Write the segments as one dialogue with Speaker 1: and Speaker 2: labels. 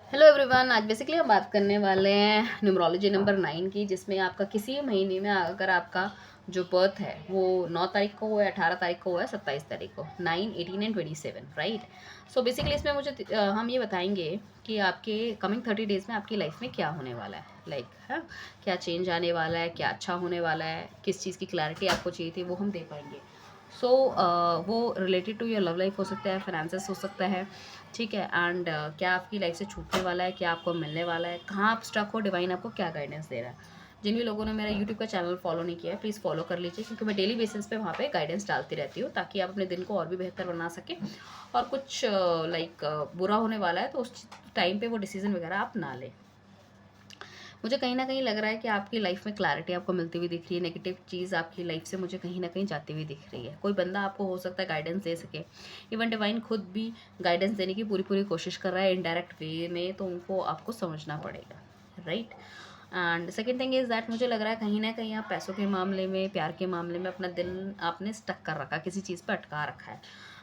Speaker 1: Hello everyone. आज basically हम बात करने वाले हैं न्यूमरोलॉजी नंबर 9 की, जिसमें आपका किसी महीने में अगर आपका जो बर्थ है वो 9 तारीख को हुआ है, 18 तारीख को हुआ है, 27 तारीख को, 9, 18 एंड 27, राइट। सो बेसिकली इसमें मुझे हम ये बताएंगे कि आपके कमिंग 30 डेज़ में आपकी लाइफ में क्या होने वाला है, लाइक है क्या चेंज आने वाला है, क्या अच्छा होने वाला है, किस चीज़ की क्लैरिटी आपको चाहिए थी वो हम दे पाएंगे। सो वो related to your love life हो सकता है, फाइनेंसेस हो सकता है, ठीक है। एंड क्या आपकी लाइफ से छूटने वाला है, क्या आपको मिलने वाला है, कहाँ आप स्टक हो, डिवाइन आपको क्या गाइडेंस दे रहा है। जिन भी लोगों ने मेरा यूट्यूब का चैनल फॉलो नहीं किया है प्लीज़ फॉलो कर लीजिए, क्योंकि मैं डेली बेसिस पे वहाँ पे गाइडेंस डालती रहती हूँ, ताकि आप अपने दिन को और भी बेहतर बना सकें। और कुछ लाइक बुरा होने वाला है तो उस टाइम पे वो डिसीजन वगैरह आप ना लें। मुझे कहीं न कहीं लग रहा है कि आपकी लाइफ में क्लैरिटी आपको मिलती हुई दिख रही है, नेगेटिव चीज़ आपकी लाइफ से मुझे कहीं न कहीं जाती हुई दिख रही है। कोई बंदा आपको हो सकता है गाइडेंस दे सके, इवन डिवाइन खुद भी गाइडेंस देने की पूरी-पूरी कोशिश कर रहा है इनडायरेक्ट वे में, तो उनको आपको समझना पड़ेगा, right. And second thing is that मुझे लग रहा है कहीं न कहीं आप पैसों के मामले में, प्यार के मामले में अपना दिल आपने स्टक कर रखा है, किसी चीज़ पे अटका रखा है।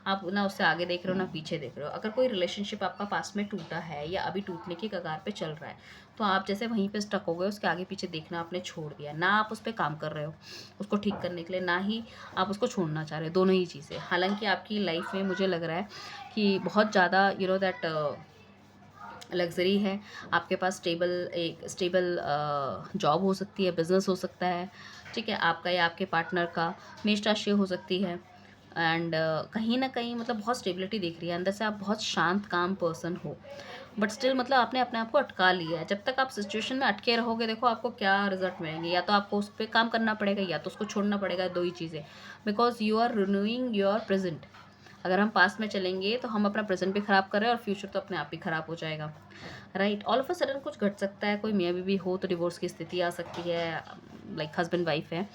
Speaker 1: आप ना उससे आगे देख रहे हो ना पीछे देख रहे हो। अगर कोई रिलेशनशिप आपका पास्ट में टूटा है या अभी टूटने की कगार पे चल रहा है, तो आप जैसे वहीं पे स्टक हो गए, उसके आगे पीछे देखना आपने छोड़ दिया। ना आप उस पे काम कर रहे हो उसको ठीक करने के लिए, ना ही आप उसको छोड़ना चाह रहे हो, दोनों ही चीज़ें। हालाँकि आपकी लाइफ में मुझे लग रहा है कि बहुत ज़्यादा दैट लग्ज़री है। आपके पास एक स्टेबल जॉब हो सकती है, बिज़नेस हो सकता है, ठीक है, आपका या आपके पार्टनर का। मेष राशि हो सकती है। एंड कहीं न कहीं मतलब बहुत स्टेबिलिटी दिख रही है। अंदर से आप बहुत शांत काम पर्सन हो, बट स्टिल मतलब आपने अपने आप को अटका लिया है। जब तक आप सिचुएशन में अटके रहोगे, देखो आपको क्या रिज़ल्ट मिलेंगे। या तो आपको उस पे काम करना पड़ेगा या तो उसको छोड़ना पड़ेगा, 2 ही चीज़ें। Because you are renewing your present. अगर हम पास्ट में चलेंगे तो हम अपना प्रेज़ेंट भी ख़राब कर रहे हैं और फ्यूचर तो अपने आप ही ख़राब हो जाएगा, right. All of a sudden कुछ घट सकता है, कोई मियाँ बीवी हो तो डिवोर्स की स्थिति आ सकती है, लाइक हस्बैंड वाइफ है।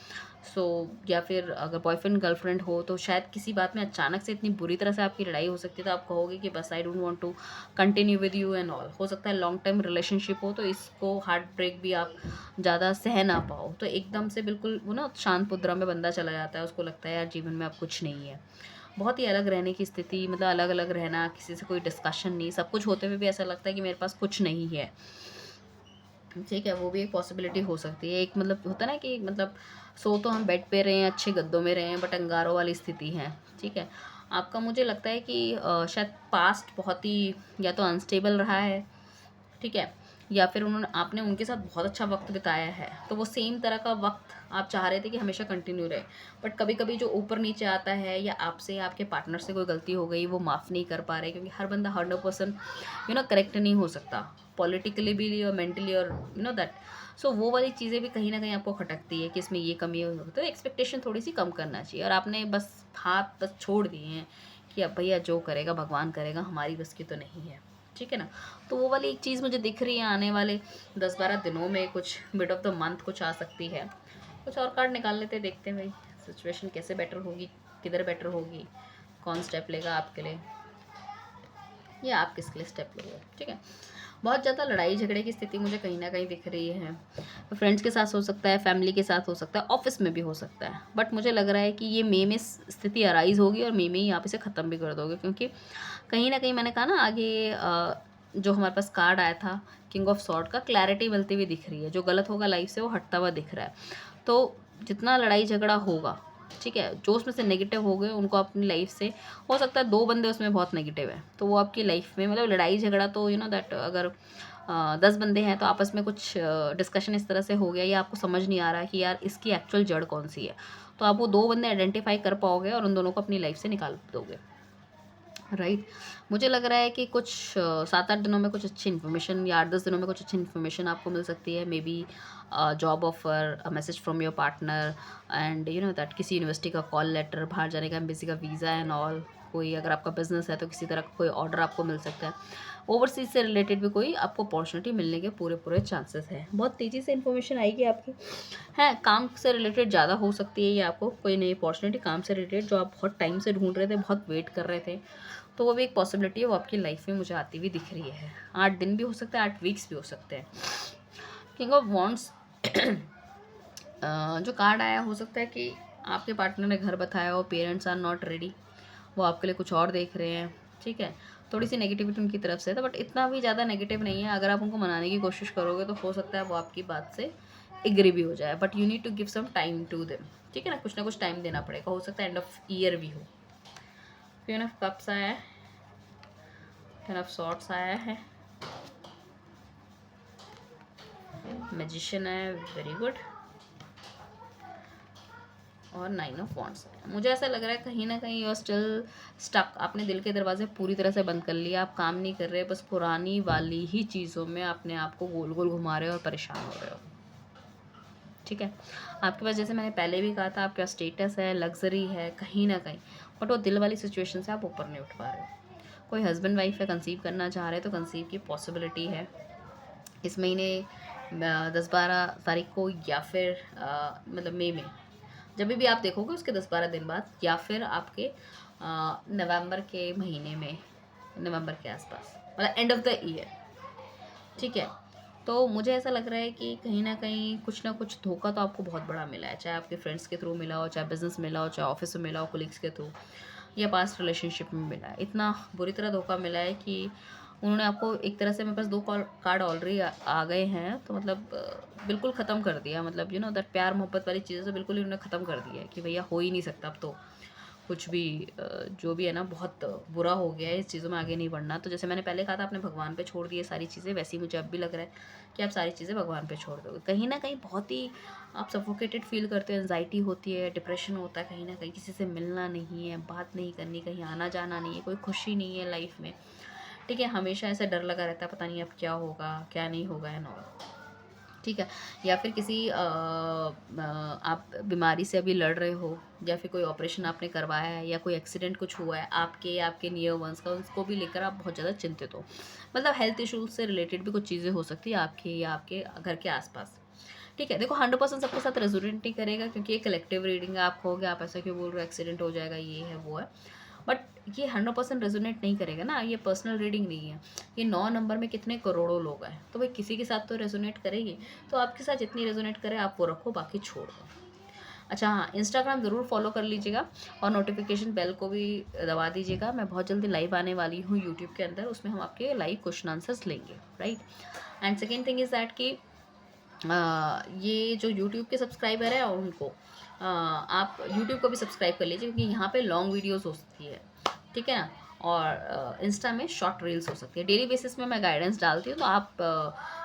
Speaker 1: सो या फिर अगर बॉयफ्रेंड गर्लफ्रेंड हो तो शायद किसी बात में अचानक से इतनी बुरी तरह से आपकी लड़ाई हो सकती है, तो आप कहोगे कि बस I don't want to continue with you and all. हो सकता है लॉन्ग टर्म रिलेशनशिप हो, तो इसको हार्ट ब्रेक भी आप ज़्यादा सह ना पाओ, तो एकदम से बिल्कुल वो ना शांत मुद्रा में बंदा चला जाता है, उसको लगता है यार जीवन में अब कुछ नहीं है। बहुत ही अलग रहने की स्थिति, मतलब अलग-अलग रहना, किसी से कोई डिस्कशन नहीं, सब कुछ होते हुए भी ऐसा लगता है कि मेरे पास कुछ नहीं है। ठीक है, वो भी एक पॉसिबिलिटी हो सकती है। एक मतलब होता है ना कि मतलब सो तो हम बेड पे रहे हैं, अच्छे गद्दों में रहे हैं, बट अंगारों वाली स्थिति है, ठीक है। आपका मुझे लगता है कि शायद पास्ट बहुत ही या तो अनस्टेबल रहा है, ठीक है, या फिर उन्होंने आपने उनके साथ बहुत अच्छा वक़्त बिताया है, तो वो सेम तरह का वक़्त आप चाह रहे थे कि हमेशा कंटिन्यू रहे। बट कभी-कभी जो ऊपर-नीचे आता है, या आपसे या आपके पार्टनर से कोई गलती हो गई, वो माफ़ नहीं कर पा रहे, क्योंकि हर बंदा 100% करेक्ट नहीं हो सकता, पॉलिटिकली भी और मेंटली और दैट। सो वो वाली चीज़ें भी कहीं न कहीं आपको खटकती है कि इसमें ये कमी हो, तो एक्सपेक्टेशन थोड़ी-सी कम करना चाहिए, और आपने बस हाथ बस छोड़ दिए हैं कि अब भैया जो करेगा भगवान करेगा, हमारी बस की तो नहीं है, ठीक है ना। तो वो वाली एक चीज़ मुझे दिख रही है, आने वाले 10-12 दिनों में कुछ मिड ऑफ द मंथ कुछ आ सकती है। कुछ और कार्ड निकाल लेते हैं, देखते हैं भाई सिचुएशन कैसे बेटर होगी, किधर बेटर होगी, कौन स्टेप लेगा आपके लिए, या आप किसके लिए स्टेप लोगे, ठीक है। बहुत ज़्यादा लड़ाई झगड़े की स्थिति मुझे कहीं न कहीं दिख रही है। फ्रेंड्स के साथ हो सकता है, फैमिली के साथ हो सकता है, ऑफ़िस में भी हो सकता है। बट मुझे लग रहा है कि ये मई में स्थिति अराइज़ होगी, और मई में ही आप इसे ख़त्म भी कर दोगे, क्योंकि कहीं न कहीं मैंने कहा ना आगे जो हमारे पास कार्ड आया था किंग ऑफ सॉर्ड का, क्लैरिटी मिलती हुई दिख रही है। जो गलत होगा लाइफ से वो हटता हुआ दिख रहा है। तो जितना लड़ाई झगड़ा होगा, ठीक है, जो उसमें से नेगेटिव हो गए उनको अपनी लाइफ से, हो सकता है 2 बंदे उसमें बहुत नेगेटिव है, तो वो आपकी लाइफ में मतलब लड़ाई झगड़ा तो दैट अगर 10 बंदे हैं तो आपस में कुछ डिस्कशन इस तरह से हो गया, या आपको समझ नहीं आ रहा है कि यार इसकी एक्चुअल जड़ कौन-सी है, तो आप वो 2 बंदे आइडेंटिफ़ाई कर पाओगे और उन दोनों को अपनी लाइफ से निकाल दोगे। राइट। मुझे लग रहा है कि कुछ 7-8 दिनों में कुछ अच्छी इन्फॉर्मेशन, या 8-10 दिनों में कुछ अच्छी इन्फॉर्मेशन आपको मिल सकती है। May be job offer, a message from your partner, and that किसी यूनिवर्सिटी का कॉल लेटर, बाहर जाने का एम्बेसी का वीज़ा एंड ऑल। कोई अगर आपका बिजनेस है तो किसी तरह का कोई ऑर्डर आपको मिल सकता है। ओवरसीज से रिलेटेड भी कोई आपको अपॉर्चुनिटी मिलने के पूरे पूरे चांसेस हैं। बहुत तेज़ी से इन्फॉर्मेशन आएगी आपकी। है काम से रिलेटेड ज़्यादा हो सकती है, या आपको कोई नई अपॉर्चुनिटी काम से रिलेटेड जो आप बहुत टाइम से ढूंढ रहे थे, बहुत वेट कर रहे थे, तो वो भी एक पॉसिबिलिटी है, वो आपकी लाइफ में मुझे आती हुई दिख रही है। 8 दिन भी हो सकता है, 8 वीक्स भी हो सकते हैं। किंग ऑफ वॉन्ड्स जो कार्ड आया, हो सकता है कि आपके पार्टनर ने घर बताया हो, पेरेंट्स आर नॉट रेडी, वो आपके लिए कुछ और देख रहे हैं, ठीक है। थोड़ी सी नेगेटिविटी उनकी तरफ से था, बट इतना भी ज़्यादा नेगेटिव नहीं है। अगर आप उनको मनाने की कोशिश करोगे तो हो सकता है वो आपकी बात से एग्री भी हो जाए, but you need to give some time to them, ठीक है ना कुछ टाइम देना पड़ेगा। हो सकता है एंड ऑफ ईयर भी हो। क्वीन ऑफ कप्स आया है, टेन ऑफ सॉर्ट्स आया है, मैजिशियन है, वेरी गुड, और 9 ऑफ वॉन्ड्स है। मुझे ऐसा लग रहा है कहीं ना कहीं यू आर स्टिल स्टक। आपने दिल के दरवाजे पूरी तरह से बंद कर लिया, आप काम नहीं कर रहे, बस पुरानी वाली ही चीज़ों में अपने आप को गोल गोल घुमा रहे हो और परेशान हो रहे हो, ठीक है। आपके पास, जैसे मैंने पहले भी कहा था, आपका स्टेटस है, लग्जरी है कहीं ना कहीं, बट वो दिल वाली सिचुएशन से आप ऊपर नहीं उठ पा रहे हो। कोई हस्बैंड वाइफ है, कंसीव करना चाह रहे हैं तो कंसीव की पॉसिबिलिटी है इस महीने 10-12 तारीख को, या फिर मतलब मई में, जब भी आप देखोगे उसके 10-12 दिन बाद, या फिर आपके नवंबर के महीने में, नवंबर के आसपास, मतलब एंड ऑफ द ईयर, ठीक है। तो मुझे ऐसा लग रहा है कि कहीं ना कहीं कुछ ना कुछ धोखा तो आपको बहुत बड़ा मिला है, चाहे आपके फ्रेंड्स के थ्रू मिला हो, चाहे बिजनेस मिला हो, चाहे ऑफिस में मिला हो, कोलिग्स के थ्रू, या पास्ट रिलेशनशिप में मिला है। इतना बुरी तरह धोखा मिला है कि उन्होंने आपको एक तरह से, मेरे पास 2 कार्ड ऑलरेडी आ गए हैं, तो मतलब बिल्कुल ख़त्म कर दिया, मतलब यू नो दैट प्यार मोहब्बत वाली चीज़ें तो बिल्कुल ही उन्होंने ख़त्म कर दिया है कि भैया हो ही नहीं सकता अब तो कुछ भी, जो भी है ना बहुत बुरा हो गया है, इस चीज़ों में आगे नहीं बढ़ना। तो जैसे मैंने पहले कहा था आपने भगवान पे छोड़ दिए सारी चीज़ें, वैसे ही मुझे अब भी लग रहा है कि आप सारी चीज़ें भगवान पे छोड़ दोगे। कहीं ना कहीं बहुत ही आप सफोकेटेड फील करते हो, एनजाइटी होती है, डिप्रेशन होता है, कहीं ना कहीं किसी से मिलना नहीं है, बात नहीं करनी, कहीं आना जाना नहीं है, कोई खुशी नहीं है लाइफ में, ठीक है। हमेशा ऐसा डर लगा रहता है, पता नहीं अब क्या होगा क्या नहीं होगा, है ना, ठीक है। या फिर किसी आप बीमारी से अभी लड़ रहे हो, या फिर कोई ऑपरेशन आपने करवाया है, या कोई एक्सीडेंट कुछ हुआ है आपके या आपके नियर वंस का, उसको भी लेकर आप बहुत ज़्यादा चिंतित हो। मतलब हेल्थ इश्यूज से रिलेटेड भी कुछ चीज़ें हो सकती है आपके या आपके घर के आसपास, ठीक है। देखो 100% सबके साथ रेजोनेट नहीं करेगा, क्योंकि ये कलेक्टिव रीडिंग है। आप कहोगे आप ऐसा क्यों बोल रहे हो, एक्सीडेंट हो जाएगा, ये है वो है, बट ये 100% रेजोनेट नहीं करेगा ना, ये पर्सनल रीडिंग नहीं है। ये 9 नंबर में कितने करोड़ों लोग हैं, तो भाई किसी के साथ तो रेजोनेट करेगी, तो आपके साथ जितनी रेजोनेट करे आप वो रखो, बाकी छोड़ दो। अच्छा हाँ, इंस्टाग्राम ज़रूर फॉलो कर लीजिएगा, और नोटिफिकेशन बेल को भी दबा दीजिएगा। मैं बहुत जल्दी लाइव आने वाली हूँ यूट्यूब के अंदर, उसमें हम आपके लाइव क्वेश्चन आंसर्स लेंगे, right. And second thing is that कि ये जो यूट्यूब के सब्सक्राइबर है उनको आप यूट्यूब को भी सब्सक्राइब कर लीजिए, क्योंकि यहाँ पे लॉन्ग वीडियोस हो सकती है, ठीक है ना, और इंस्टा में शॉर्ट रील्स हो सकती है। डेली बेसिस में मैं गाइडेंस डालती हूँ, तो आप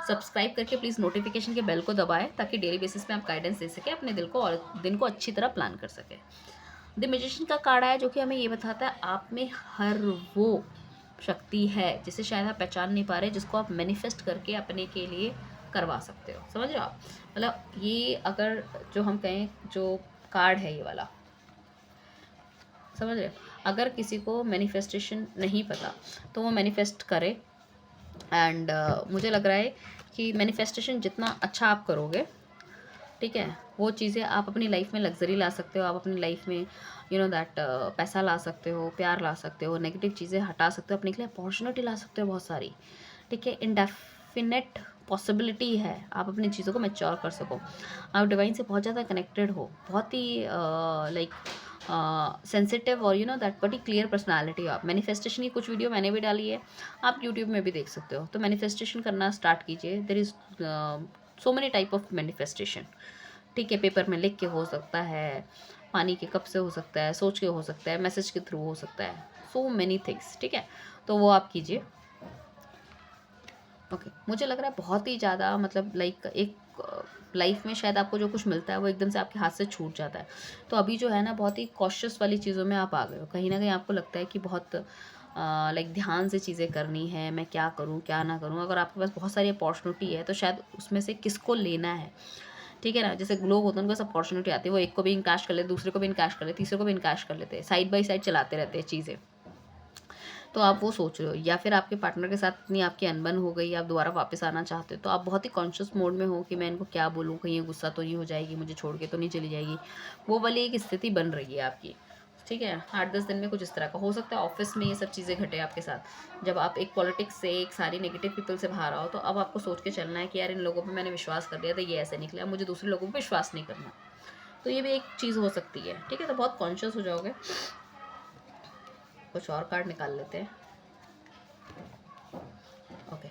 Speaker 1: सब्सक्राइब करके प्लीज़ नोटिफिकेशन के बेल को दबाएं, ताकि डेली बेसिस में आप गाइडेंस दे सके अपने दिल को, और दिन को अच्छी तरह प्लान कर सके। द मैजिशियन का कार्ड है, जो कि हमें ये बताता है आप में हर वो शक्ति है जिसे शायद आप पहचान नहीं पा रहे, जिसको आप मैनिफेस्ट करके अपने के लिए करवा सकते हो। समझ रहे हो आप, मतलब ये अगर जो हम कहें, जो कार्ड है ये वाला, समझ रहे हो, अगर किसी को मैनिफेस्टेशन नहीं पता तो वो मैनिफेस्ट करे। एंड मुझे लग रहा है कि मैनिफेस्टेशन जितना अच्छा आप करोगे, ठीक है, वो चीज़ें आप अपनी लाइफ में लग्जरी ला सकते हो, आप अपनी लाइफ में यू नो दैट पैसा ला सकते हो, प्यार ला सकते हो, नेगेटिव चीज़ें हटा सकते हो, अपने के लिए अपॉर्चुनिटी ला सकते हो बहुत सारी, ठीक है। इनडेफिनेट पॉसिबिलिटी है आप अपनी चीज़ों को मैच्योर कर सको, आप डिवाइन से बहुत ज़्यादा कनेक्टेड हो, बहुत ही लाइक सेंसिटिव, और यू नो दैट बड़ी क्लियर पर्सनालिटी हो आप। मैनिफेस्टेशन की कुछ वीडियो मैंने भी डाली है, आप यूट्यूब में भी देख सकते हो। तो मैनिफेस्टेशन करना स्टार्ट कीजिए। There is so many type of manifestation, ठीक है। पेपर में लिख के हो सकता है, पानी के कप से हो सकता है, सोच के हो सकता है, मैसेज के थ्रू हो सकता है, सो मेनी थिंग्स, ठीक है। तो वो आप कीजिए, ओके। मुझे लग रहा है बहुत ही ज़्यादा, मतलब लाइक एक लाइफ में शायद आपको जो कुछ मिलता है वो एकदम से आपके हाथ से छूट जाता है। तो अभी जो है ना, बहुत ही कॉशियस वाली चीज़ों में आप आ गए हो, कहीं ना कहीं आपको लगता है कि बहुत लाइक ध्यान से चीज़ें करनी है, मैं क्या करूँ क्या ना करूँ। अगर आपके पास बहुत सारी अपॉर्चुनिटी है तो शायद उसमें से किसको लेना है, ठीक है ना। जैसे लोग होते हैं उनके पास अपॉर्चुनिटी आती है, वो एक को भी इनकैश कर लेते, दूसरे को भी इनकैश कर लेते, तीसरे को भी इनकैश कर लेते हैं, साइड बाई साइड चलाते रहते हैं चीज़ें। तो आप वो सोच रहे हो, या फिर आपके पार्टनर के साथ इतनी आपकी अनबन हो गई, आप दोबारा वापस आना चाहते हो, तो आप बहुत ही कॉन्शियस मोड में हो कि मैं इनको क्या बोलूँ, कहीं ये गुस्सा तो नहीं हो जाएगी, मुझे छोड़ के तो नहीं चली जाएगी। वो वाली एक स्थिति बन रही है आपकी, ठीक है। 8-10 दिन में कुछ इस तरह का हो सकता है। ऑफिस में ये सब चीज़ें घटे आपके साथ, जब आप एक पॉलिटिक्स से, एक सारी नेगेटिव पीपल से बाहर आओ, तो अब आपको सोच के चलना है कि यार इन लोगों पर मैंने विश्वास कर लिया था, ये ऐसे निकला, मुझे दूसरे लोगों पर विश्वास नहीं करना। तो ये भी एक चीज़ हो सकती है, ठीक है। तो बहुत कॉन्शियस हो जाओगे। कुछ और कार्ड निकाल लेते हैं। ओके।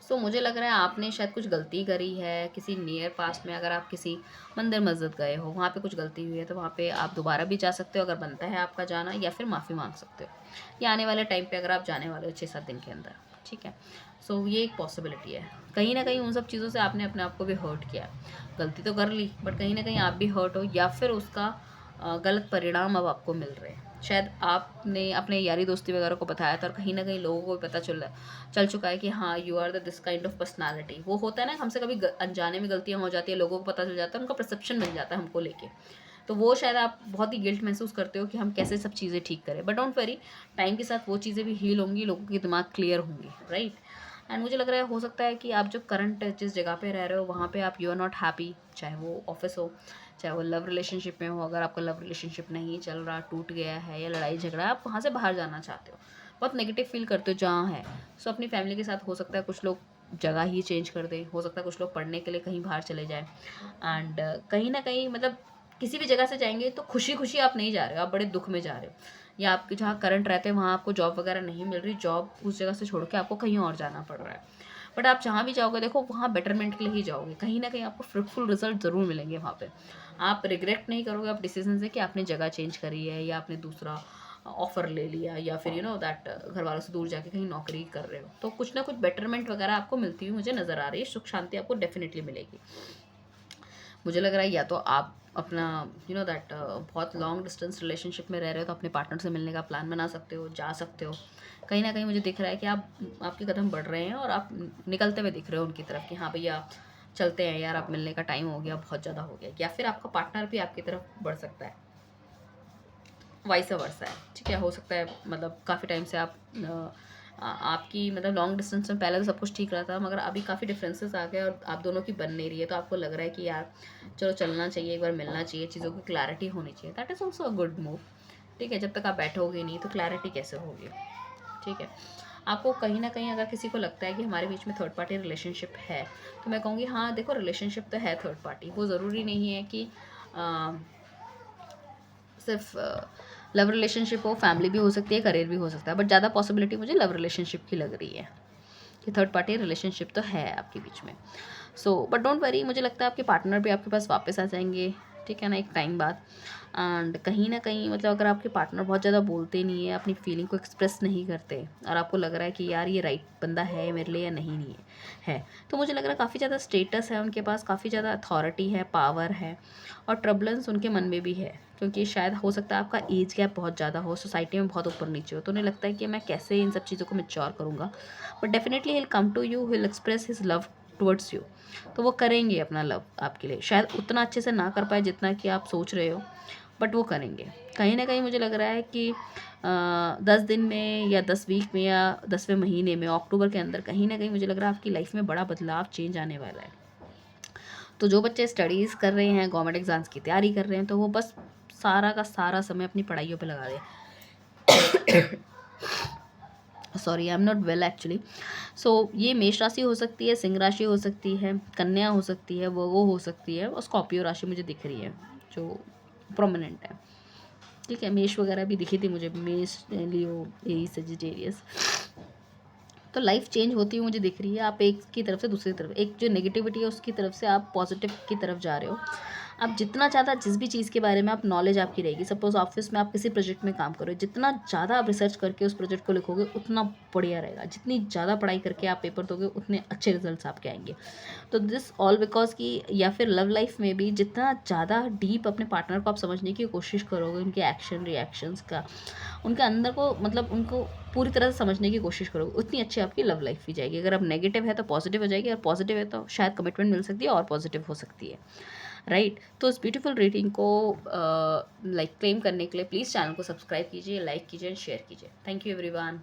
Speaker 1: सो मुझे लग रहा है आपने शायद कुछ गलती करी है किसी नियर पास्ट में। अगर आप किसी मंदिर मस्जिद गए हो, वहाँ पे कुछ गलती हुई है, तो वहाँ पे आप दोबारा भी जा सकते हो अगर बनता है आपका जाना, या फिर माफ़ी मांग सकते हो, या आने वाले टाइम पे अगर आप जाने वाले हो 6-7 दिन के अंदर। ठीक है। सो ये एक पॉसिबिलिटी है। कहीं ना कहीं उन सब चीज़ों से आपने अपने आप को भी हर्ट किया है। गलती तो कर ली, बट कहीं ना कहीं आप भी हर्ट हो, या फिर उसका गलत परिणाम अब आपको मिल रहे हैं। शायद आपने अपने यारी दोस्ती वगैरह को बताया था, और कहीं ना कहीं लोगों को भी पता चल चुका है कि हाँ, you are the this kind of personality. वो होता है ना, हमसे कभी अनजाने में गलतियाँ हो जाती है, लोगों को पता चल जाता है, उनका परसेप्शन मिल जाता है हमको लेके। तो वो शायद आप बहुत ही गिल्ट महसूस करते हो कि हम कैसे सब चीज़ें ठीक करें, बट डोंट वरी, टाइम के साथ वो चीज़ें भी हील होंगी, लोगों के दिमाग क्लियर होंगी, राइट। एंड मुझे लग रहा है हो सकता है कि आप जो करंट जिस जगह पे रह रहे हो वहाँ पे आप यू आर नॉट हैप्पी, चाहे वो ऑफिस हो, चाहे वो लव रिलेशनशिप में हो। अगर आपका लव रिलेशनशिप नहीं चल रहा, टूट गया है, या लड़ाई झगड़ा है, आप वहाँ से बाहर जाना चाहते हो, बहुत नेगेटिव फील करते हो जहाँ है। सो अपनी फैमिली के साथ हो सकता है कुछ लोग जगह ही चेंज कर दें, हो सकता है कुछ लोग पढ़ने के लिए कहीं बाहर चले जाएं। एंड कहीं ना कहीं मतलब किसी भी जगह से जाएंगे तो खुशी खुशी आप नहीं जा रहे हो, आप बड़े दुख में जा रहे हो। या आपके जहाँ करंट रहते हैं वहाँ आपको जॉब वगैरह नहीं मिल रही, जॉब उस जगह से छोड़ के आपको कहीं और जाना पड़ रहा है। बट आप जहाँ भी जाओगे देखो, वहाँ बेटरमेंट के लिए ही जाओगे, कहीं ना कहीं आपको फ्रूटफुल रिजल्ट ज़रूर मिलेंगे वहाँ पे। आप रिग्रेट नहीं करोगे आप डिसीजन से कि आपने जगह चेंज करी है, या आपने दूसरा ऑफर ले लिया, या फिर यू नो दैट घर वालों से दूर जाके कहीं नौकरी कर रहे हो, तो कुछ ना कुछ बेटरमेंट वगैरह आपको मिलती हुई मुझे नज़र आ रही है। सुख शांति आपको डेफिनेटली मिलेगी। मुझे लग रहा है या तो आप अपना यू नो दैट बहुत लॉन्ग डिस्टेंस रिलेशनशिप में रह रहे हो, तो अपने पार्टनर से मिलने का प्लान बना सकते हो, जा सकते हो। कहीं ना कहीं मुझे दिख रहा है कि आपके कदम बढ़ रहे हैं, और आप निकलते हुए दिख रहे हो उनकी तरफ कि हाँ भैया चलते हैं यार, आप मिलने का टाइम हो गया, बहुत ज़्यादा हो गया। या फिर आपका पार्टनर भी आपकी तरफ बढ़ सकता है, वाइस वर्सा है। ठीक है, हो सकता है मतलब काफ़ी टाइम से आपकी मतलब लॉन्ग डिस्टेंस में पहले तो सब कुछ ठीक रहा था, मगर अभी काफ़ी डिफरेंसेस आ गए और आप दोनों की बन नहीं रही है, तो आपको लग रहा है कि यार चलो चलना चाहिए, एक बार मिलना चाहिए, चीज़ों की क्लैरिटी होनी चाहिए। That is also a good move. ठीक है, जब तक आप बैठोगे नहीं तो क्लैरिटी कैसे होगी। ठीक है, आपको कहीं ना कहीं अगर किसी को लगता है कि हमारे बीच में थर्ड पार्टी रिलेशनशिप है, तो मैं कहूँगी हाँ देखो, रिलेशनशिप तो है थर्ड पार्टी, वो ज़रूरी नहीं है कि सिर्फ लव रिलेशनशिप हो, फैमिली भी हो सकती है, करियर भी हो सकता है, बट ज़्यादा पॉसिबिलिटी मुझे लव रिलेशनशिप की लग रही है कि थर्ड पार्टी रिलेशनशिप तो है आपके बीच में। सो बट डोंट वरी, मुझे लगता है आपके पार्टनर भी आपके पास वापस आ जाएंगे, ठीक है ना, एक टाइम बाद। एंड कहीं ना कहीं मतलब अगर आपके पार्टनर बहुत ज़्यादा बोलते नहीं है, अपनी फीलिंग को एक्सप्रेस नहीं करते, और आपको लग रहा है कि यार ये राइट बंदा है मेरे लिए या नहीं है, तो मुझे लग रहा है काफ़ी ज़्यादा स्टेटस है उनके पास, काफ़ी ज़्यादा अथॉरिटी है, पावर है, और ट्रबलेंस उनके मन में भी है, क्योंकि शायद हो सकता है आपका एज गैप बहुत ज़्यादा हो, सोसाइटी में बहुत ऊपर नीचे हो, तो उन्हें लगता है कि मैं कैसे इन सब चीज़ों को मैच्योर करूँगा। But definitely he will come to you, will express his love towards you. तो वो करेंगे अपना लव आपके लिए, शायद उतना अच्छे से ना कर पाए जितना कि आप सोच रहे हो, बट वो करेंगे। कहीं ना कहीं मुझे लग रहा है कि 10 दिन में, या 10 वीक में, या 10वें महीने में, अक्टूबर के अंदर कहीं ना कहीं मुझे लग रहा है आपकी लाइफ में बड़ा बदलाव, चेंज आने वाला है। तो जो बच्चे स्टडीज़ कर रहे हैं, गवर्नमेंट एग्ज़ाम्स की तैयारी कर रहे हैं, तो वो बस सारा का सारा समय अपनी पढ़ाइयों पे लगा दें। Sorry, I am not well actually. So ये मेष राशि हो सकती है, सिंह राशि हो सकती है, कन्या हो सकती है, वो हो सकती है, और स्कॉर्पियो राशि मुझे दिख रही है जो प्रोमिनेंट है। ठीक है, मेष वगैरह भी दिखी थी मुझे, मेष, लियो, एरीज, सजिटेरियस। तो लाइफ चेंज होती हुई मुझे दिख रही है। आप एक की तरफ से दूसरी तरफ, एक जो नेगेटिविटी है उसकी तरफ से आप पॉजिटिव की तरफ जा रहे हो। आप जितना ज़्यादा जिस भी चीज़ के बारे में आप नॉलेज आपकी रहेगी, सपोज ऑफिस में आप किसी प्रोजेक्ट में काम करो, जितना ज़्यादा आप रिसर्च करके उस प्रोजेक्ट को लिखोगे उतना बढ़िया रहेगा। जितनी ज़्यादा पढ़ाई करके आप पेपर दोगे उतने अच्छे रिजल्ट्स आपके आएंगे। तो दिस ऑल बिकॉज कि, या फिर लव लाइफ में भी जितना ज़्यादा डीप अपने पार्टनर को आप समझने की कोशिश करोगे, उनके एक्शन रिएक्शंस का, उनके अंदर को मतलब उनको पूरी तरह से समझने की कोशिश करोगे, उतनी अच्छी आपकी लव लाइफ भी जाएगी। अगर आप नेगेटिव है तो पॉजिटिव हो जाएगी, और पॉजिटिव है तो शायद कमिटमेंट मिल सकती है और पॉजिटिव हो सकती है, राइट। तो इस ब्यूटीफुल रीडिंग को लाइक क्लेम करने के लिए प्लीज़ चैनल को सब्सक्राइब कीजिए, लाइक कीजिए, शेयर कीजिए। Thank you everyone.